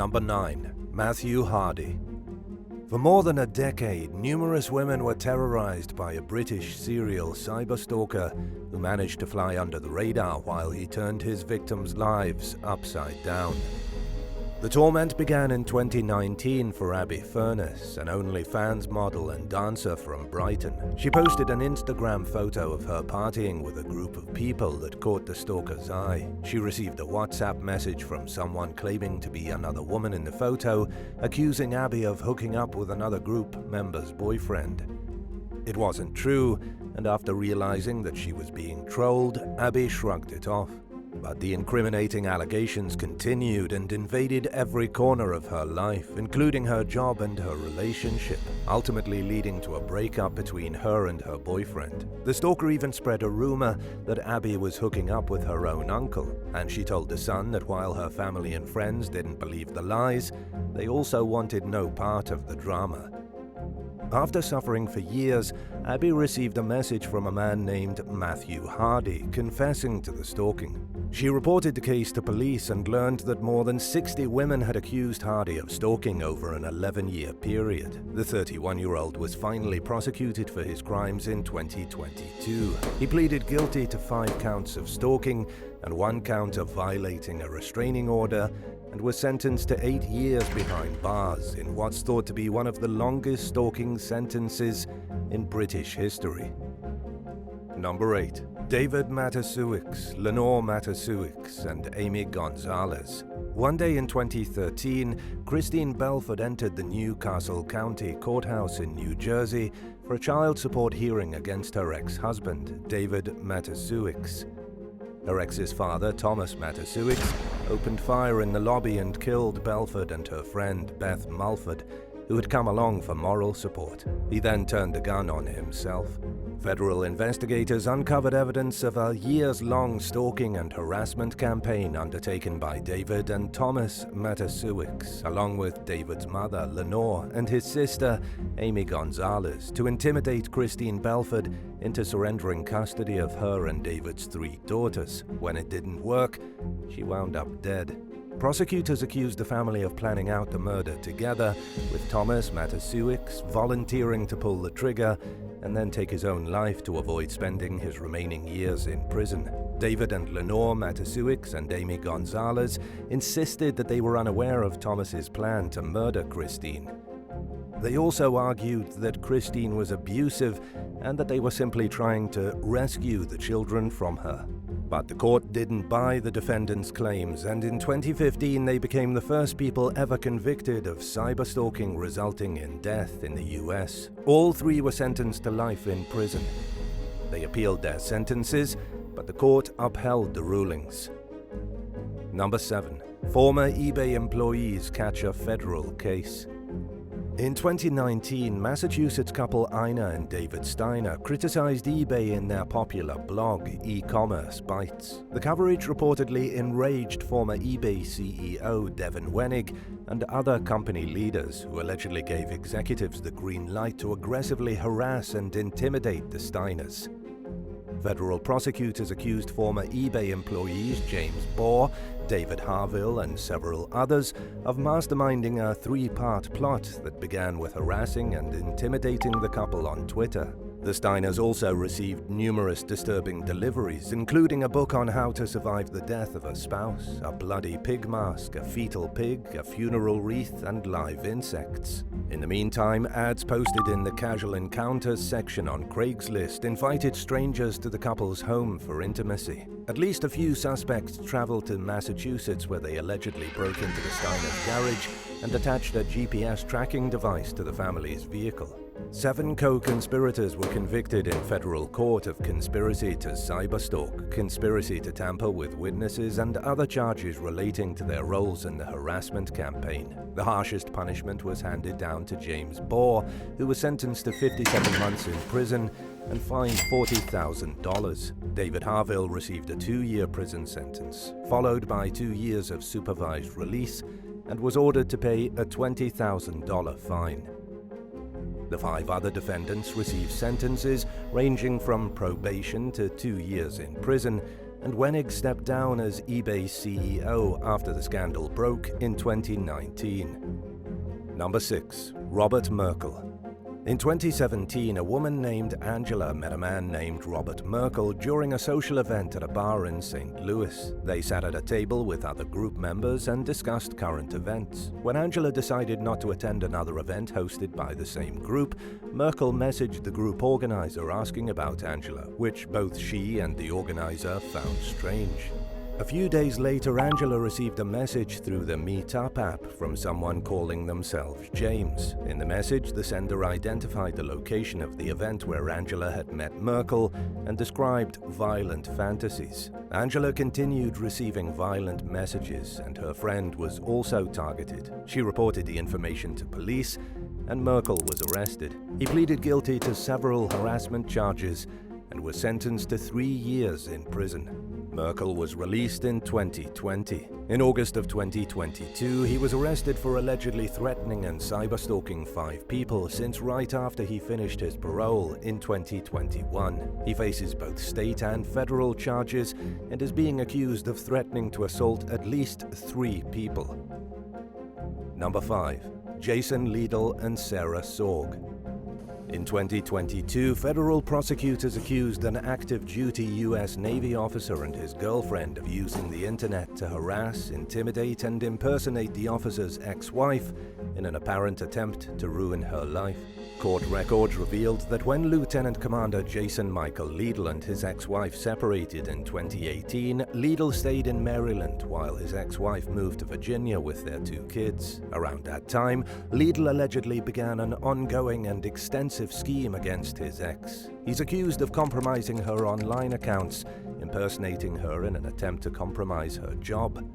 Number 9. Matthew Hardy. For more than a decade, numerous women were terrorized by a British serial cyberstalker who managed to fly under the radar while he turned his victims' lives upside down. The torment began in 2019 for Abby Furness, an OnlyFans model and dancer from Brighton. She posted an Instagram photo of her partying with a group of people that caught the stalker's eye. She received a WhatsApp message from someone claiming to be another woman in the photo, accusing Abby of hooking up with another group member's boyfriend. It wasn't true, and after realizing that she was being trolled, Abby shrugged it off. But the incriminating allegations continued and invaded every corner of her life, including her job and her relationship, ultimately leading to a breakup between her and her boyfriend. The stalker even spread a rumor that Abby was hooking up with her own uncle, and she told The Sun that while her family and friends didn't believe the lies, they also wanted no part of the drama. After suffering for years, Abby received a message from a man named Matthew Hardy confessing to the stalking. She reported the case to police and learned that more than 60 women had accused Hardy of stalking over an 11-year period. The 31-year-old was finally prosecuted for his crimes in 2022. He pleaded guilty to 5 counts of stalking and 1 count of violating a restraining order, and was sentenced to 8 years behind bars in what's thought to be one of the longest stalking sentences in British history. Number 8. David Matasuix, Lenore Matasuix, and Amy Gonzalez. One day in 2013, Christine Belford entered the Newcastle County Courthouse in New Jersey for a child support hearing against her ex-husband, David Matasuix. Her ex's father, Thomas Matasuix, opened fire in the lobby and killed Belford and her friend, Beth Mulford, who had come along for moral support. He then turned the gun on himself. Federal investigators uncovered evidence of a years-long stalking and harassment campaign undertaken by David and Thomas Matasuix, along with David's mother, Lenore, and his sister, Amy Gonzalez, to intimidate Christine Belford into surrendering custody of her and David's 3 daughters. When it didn't work, she wound up dead. Prosecutors accused the family of planning out the murder together, with Thomas Matasuix volunteering to pull the trigger and then take his own life to avoid spending his remaining years in prison. David and Lenore Matasuix and Amy Gonzalez insisted that they were unaware of Thomas's plan to murder Christine. They also argued that Christine was abusive and that they were simply trying to rescue the children from her. But the court didn't buy the defendants' claims, and in 2015 they became the first people ever convicted of cyberstalking resulting in death in the US. All 3 were sentenced to life in prison. They appealed their sentences, but the court upheld the rulings. Number 7. Former eBay employees catch a federal case. In 2019, Massachusetts couple Ina and David Steiner criticized eBay in their popular blog, E-Commerce Bites. The coverage reportedly enraged former eBay CEO Devin Wenig and other company leaders who allegedly gave executives the green light to aggressively harass and intimidate the Steiners. Federal prosecutors accused former eBay employees James Bohr, David Harville, and several others of masterminding a 3-part plot that began with harassing and intimidating the couple on Twitter. The Steiners also received numerous disturbing deliveries, including a book on how to survive the death of a spouse, a bloody pig mask, a fetal pig, a funeral wreath, and live insects. In the meantime, ads posted in the Casual Encounters section on Craigslist invited strangers to the couple's home for intimacy. At least a few suspects traveled to Massachusetts, where they allegedly broke into the Steiners' garage and attached a GPS tracking device to the family's vehicle. 7 co-conspirators were convicted in federal court of conspiracy to cyberstalk, conspiracy to tamper with witnesses, and other charges relating to their roles in the harassment campaign. The harshest punishment was handed down to James Bohr, who was sentenced to 57 months in prison and fined $40,000. David Harville received a 2-year prison sentence, followed by 2 years of supervised release, and was ordered to pay a $20,000 fine. The 5 other defendants received sentences ranging from probation to 2 years in prison, and Wenig stepped down as eBay's CEO after the scandal broke in 2019. Number 6. Robert Merkel. In 2017, a woman named Angela met a man named Robert Merkel during a social event at a bar in St. Louis. They sat at a table with other group members and discussed current events. When Angela decided not to attend another event hosted by the same group, Merkel messaged the group organizer asking about Angela, which both she and the organizer found strange. A few days later, Angela received a message through the Meetup app from someone calling themselves James. In the message, the sender identified the location of the event where Angela had met Merkel and described violent fantasies. Angela continued receiving violent messages, and her friend was also targeted. She reported the information to police, and Merkel was arrested. He pleaded guilty to several harassment charges and was sentenced to 3 years in prison. Merkel was released in 2020. In August of 2022, he was arrested for allegedly threatening and cyberstalking 5 people since right after he finished his parole in 2021. He faces both state and federal charges and is being accused of threatening to assault at least 3 people. Number 5. Jason Lidl and Sarah Sorg. In 2022, federal prosecutors accused an active-duty U.S. Navy officer and his girlfriend of using the internet to harass, intimidate, and impersonate the officer's ex-wife in an apparent attempt to ruin her life. Court records revealed that when Lieutenant Commander Jason Michael Lidl and his ex-wife separated in 2018, Lidl stayed in Maryland while his ex-wife moved to Virginia with their 2 kids. Around that time, Lidl allegedly began an ongoing and extensive scheme against his ex. He's accused of compromising her online accounts, impersonating her in an attempt to compromise her job.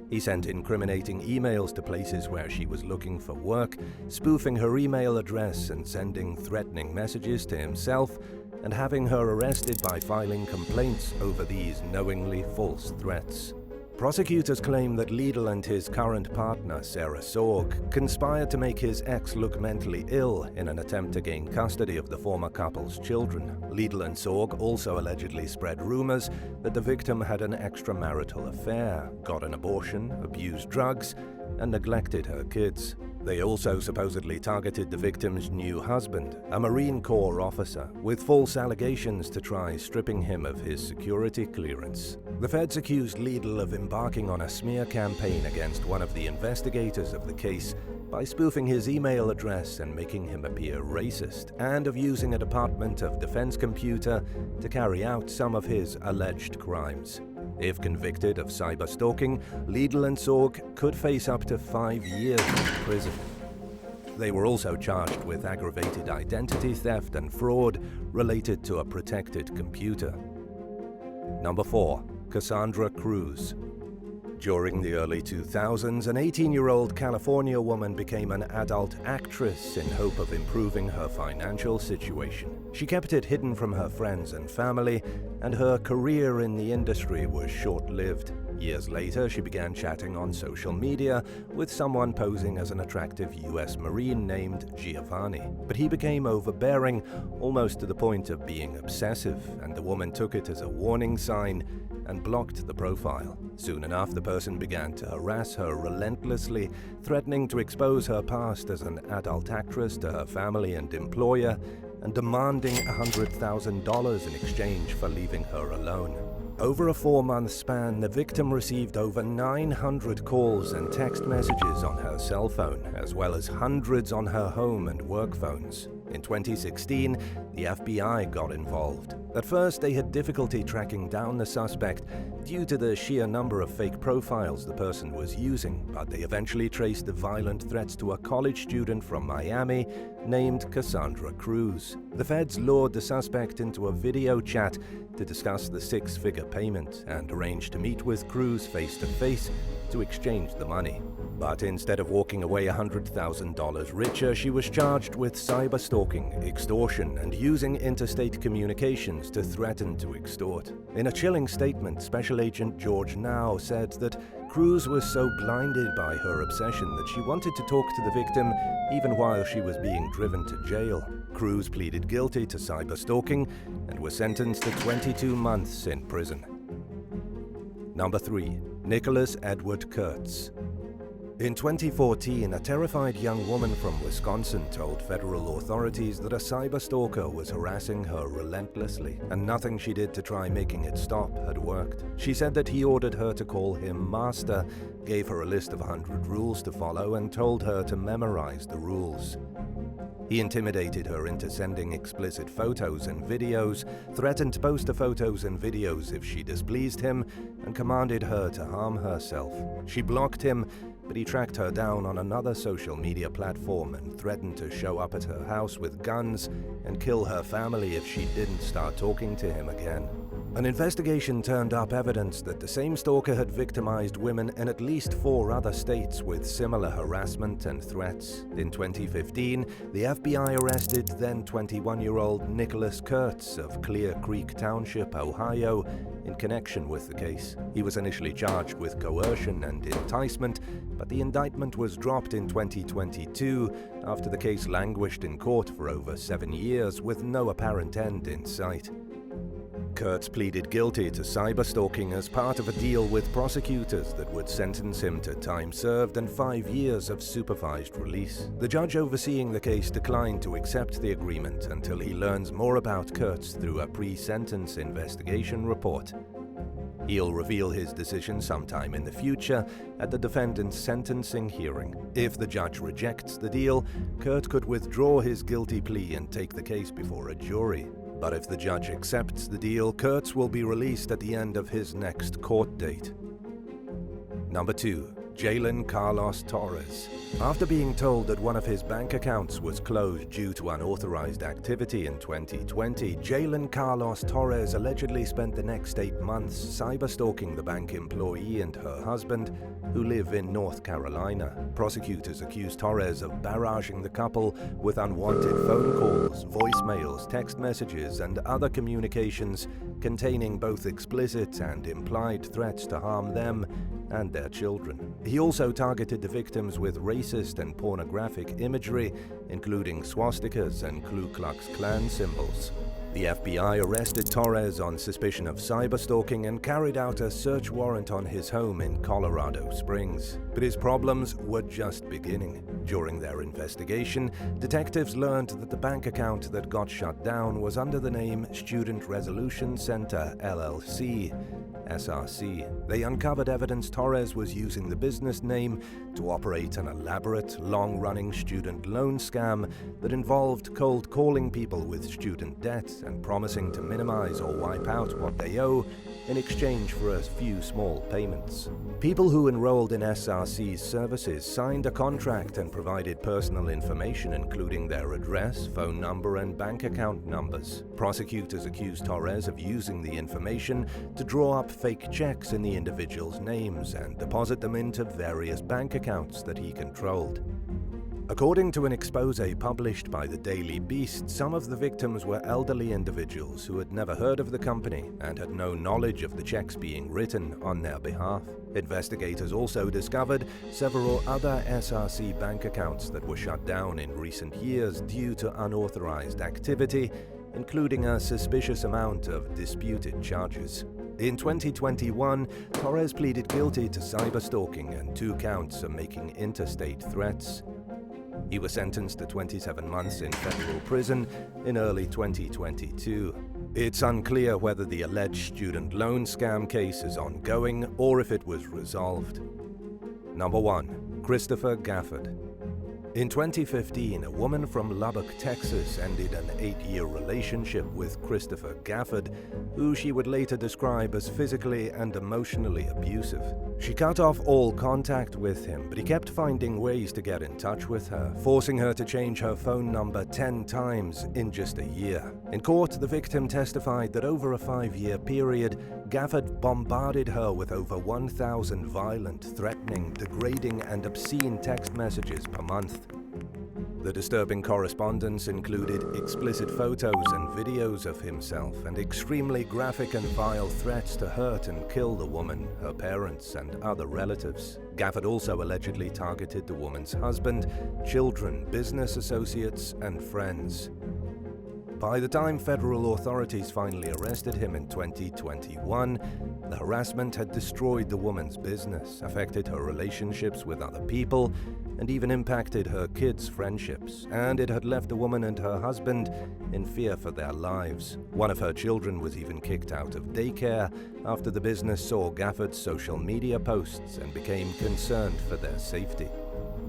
He sent incriminating emails to places where she was looking for work, spoofing her email address and sending threatening messages to himself, and having her arrested by filing complaints over these knowingly false threats. Prosecutors claim that Lidl and his current partner, Sarah Sorg, conspired to make his ex look mentally ill in an attempt to gain custody of the former couple's children. Lidl and Sorg also allegedly spread rumors that the victim had an extramarital affair, got an abortion, abused drugs, and neglected her kids. They also supposedly targeted the victim's new husband, a Marine Corps officer, with false allegations to try stripping him of his security clearance. The feds accused Lidl of embarking on a smear campaign against one of the investigators of the case by spoofing his email address and making him appear racist, and of using a Department of Defense computer to carry out some of his alleged crimes. If convicted of cyberstalking, Lidl and Sorg could face up to 5 years in prison. They were also charged with aggravated identity theft and fraud related to a protected computer. Number 4. Cassandra Cruz. During the early 2000s, an 18-year-old California woman became an adult actress in hope of improving her financial situation. She kept it hidden from her friends and family, and her career in the industry was short-lived. Years later, she began chatting on social media with someone posing as an attractive U.S. Marine named Giovanni. But he became overbearing, almost to the point of being obsessive, and the woman took it as a warning sign and blocked the profile. Soon enough, the person began to harass her relentlessly, threatening to expose her past as an adult actress to her family and employer, and demanding $100,000 in exchange for leaving her alone. Over a 4-month span, the victim received over 900 calls and text messages on her cell phone, as well as hundreds on her home and work phones. In 2016, the FBI got involved. At first, they had difficulty tracking down the suspect due to the sheer number of fake profiles the person was using, but they eventually traced the violent threats to a college student from Miami named Cassandra Cruz. The feds lured the suspect into a video chat to discuss the 6-figure payment and arranged to meet with Cruz face-to-face to exchange the money. But instead of walking away $100,000 richer, she was charged with cyberstalking, extortion, and using interstate communications to threaten to extort. In a chilling statement, Special Agent George Now said that Cruz was so blinded by her obsession that she wanted to talk to the victim even while she was being driven to jail. Cruz pleaded guilty to cyberstalking and was sentenced to 22 months in prison. Number 3. Nicholas Edward Kurtz. In 2014, a terrified young woman from Wisconsin told federal authorities that a cyberstalker was harassing her relentlessly, and nothing she did to try making it stop had worked. She said that he ordered her to call him master, gave her a list of 100 rules to follow, and told her to memorize the rules. He intimidated her into sending explicit photos and videos, threatened to post the photos and videos if she displeased him, and commanded her to harm herself. She blocked him, but he tracked her down on another social media platform and threatened to show up at her house with guns and kill her family if she didn't start talking to him again. An investigation turned up evidence that the same stalker had victimized women in at least 4 other states with similar harassment and threats. In 2015, the FBI arrested then 21-year-old Nicholas Kurtz of Clear Creek Township, Ohio, in connection with the case. He was initially charged with coercion and enticement, but the indictment was dropped in 2022 after the case languished in court for over 7 years with no apparent end in sight. Kurtz pleaded guilty to cyberstalking as part of a deal with prosecutors that would sentence him to time served and 5 years of supervised release. The judge overseeing the case declined to accept the agreement until he learns more about Kurtz through a pre-sentence investigation report. He'll reveal his decision sometime in the future at the defendant's sentencing hearing. If the judge rejects the deal, Kurtz could withdraw his guilty plea and take the case before a jury. But if the judge accepts the deal, Kurtz will be released at the end of his next court date. Number 2. Jalen Carlos Torres. After being told that one of his bank accounts was closed due to unauthorized activity in 2020, Jalen Carlos Torres allegedly spent the next 8 months cyberstalking the bank employee and her husband, who live in North Carolina. Prosecutors accused Torres of barraging the couple with unwanted phone calls, voicemails, text messages, and other communications containing both explicit and implied threats to harm them and their children. He also targeted the victims with racist and pornographic imagery, including swastikas and Ku Klux Klan symbols. The FBI arrested Torres on suspicion of cyberstalking and carried out a search warrant on his home in Colorado Springs. But his problems were just beginning. During their investigation, detectives learned that the bank account that got shut down was under the name Student Resolution Center, LLC, SRC. They uncovered evidence Torres was using the business name to operate an elaborate, long-running student loan scam that involved cold calling people with student debt and promising to minimize or wipe out what they owe in exchange for a few small payments. People who enrolled in SRC's services signed a contract and provided personal information including their address, phone number, and bank account numbers. Prosecutors accused Torres of using the information to draw up fake checks in the individuals' names and deposit them into various bank accounts that he controlled. According to an expose published by the Daily Beast, some of the victims were elderly individuals who had never heard of the company and had no knowledge of the checks being written on their behalf. Investigators also discovered several other SRC bank accounts that were shut down in recent years due to unauthorized activity, including a suspicious amount of disputed charges. In 2021, Torres pleaded guilty to cyberstalking and 2 counts of making interstate threats. He was sentenced to 27 months in federal prison in early 2022. It's unclear whether the alleged student loan scam case is ongoing or if it was resolved. Number 1. Christopher Gafford. In 2015, a woman from Lubbock, Texas ended an 8-year relationship with Christopher Gafford, who she would later describe as physically and emotionally abusive. She cut off all contact with him, but he kept finding ways to get in touch with her, forcing her to change her phone number 10 times in just a year. In court, the victim testified that over a 5-year period, Gafford bombarded her with over 1,000 violent, threatening, degrading, and obscene text messages per month. The disturbing correspondence included explicit photos and videos of himself and extremely graphic and vile threats to hurt and kill the woman, her parents, and other relatives. Gafford also allegedly targeted the woman's husband, children, business associates, and friends. By the time federal authorities finally arrested him in 2021, the harassment had destroyed the woman's business, affected her relationships with other people, and even impacted her kids' friendships, and it had left the woman and her husband in fear for their lives. One of her children was even kicked out of daycare after the business saw Gafford's social media posts and became concerned for their safety.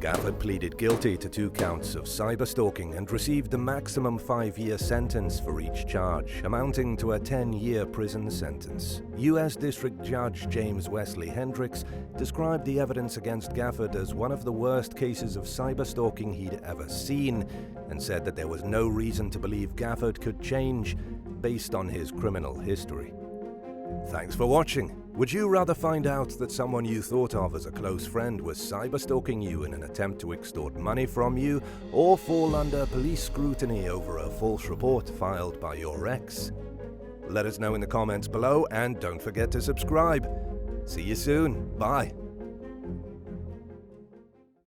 Gafford pleaded guilty to 2 counts of cyberstalking and received a maximum 5-year sentence for each charge, amounting to a 10-year prison sentence. U.S. District Judge James Wesley Hendricks described the evidence against Gafford as one of the worst cases of cyberstalking he'd ever seen, and said that there was no reason to believe Gafford could change based on his criminal history. Thanks for watching. Would you rather find out that someone you thought of as a close friend was cyberstalking you in an attempt to extort money from you, or fall under police scrutiny over a false report filed by your ex? Let us know in the comments below, and don't forget to subscribe. See you soon. Bye.